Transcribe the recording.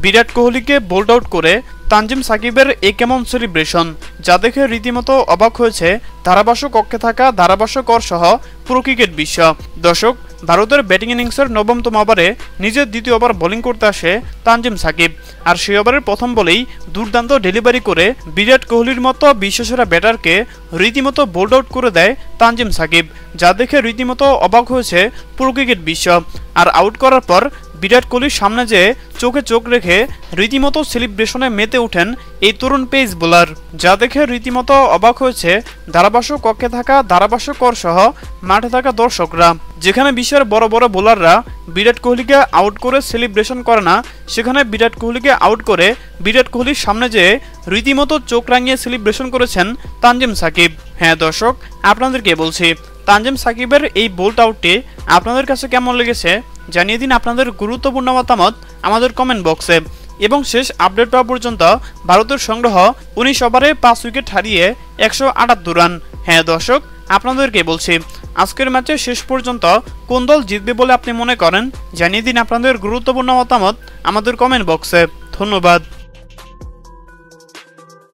বিরাট কোহলিকে bold out করে তানজিম সাকিবের এ কেমন সেলিব্রেশন, যা দেখে রীতিমতো অবাক হয়েছে ধারাভাষ্য কক্ষে থাকা ধারাভাষ্যকর সহ পুরো ক্রিকেট বিশ্ব। দর্শক, ভারতের ব্যাটিং ইনিংসের ৯ম ওভারে নিজের দ্বিতীয় ওভার বোলিং করতে আসে তানজিম সাকিব, আর সেই ওভারের প্রথম বলেই দুর্দান্ত ডেলিভারি করে বিরাট কোহলির মতো বিশ্বসেরা ব্যাটারকে রীতিমতো বোল্ড আউট করে দেয় তানজিম সাকিব, যা দেখে রীতিমতো অবাক হয়েছে পুরো ক্রিকেট বিশ্ব। আর আউট করার পর বিরাট কোহলির সামনে যে চোখে চোখ রেখে রীতিমতো সেলিব্রেশনে মেতে ওঠেন এই তরুণ পেস বোলার, যা দেখে রীতিমতো অবাক হয়েছে ধারাভাষ্য কক্ষে থাকা ধারাভাষ্যকর সহ মাঠে থাকা দর্শকরা। যেখানে বিশ্বের বড় বড় বোলাররা বিরাট কোহলিকে আউট করে সেলিব্রেশন করে না, সেখানে বিরাট কোহলিকে আউট করে বিরাট কোহলির সামনে যে রীতিমতো চোখ রাঙিয়ে সেলিব্রেশন করেছেন তানজিম সাকিব। হ্যাঁ দর্শক, আপনাদেরকে বলছি, তানজিম সাকিবের এই বোল্ড আউটটি আপনাদের কাছে কেমন লেগেছে জানিয়ে দিন আপনাদের গুরুত্বপূর্ণ মতামত আমাদের কমেন্ট বক্সে। এবং শেষ আপডেট পাওয়া পর্যন্ত ভারতের সংগ্রহ ১৯ ওভারে ৫ উইকেট হারিয়ে ১৭৮ রান। হ্যাঁ দর্শক, আপনাদেরকে বলছি, আজকের ম্যাচে শেষ পর্যন্ত কোন দল জিতবে বলে আপনি মনে করেন জানিয়ে দিন আপনাদের গুরুত্বপূর্ণ মতামত আমাদের কমেন্ট বক্সে। ধন্যবাদ।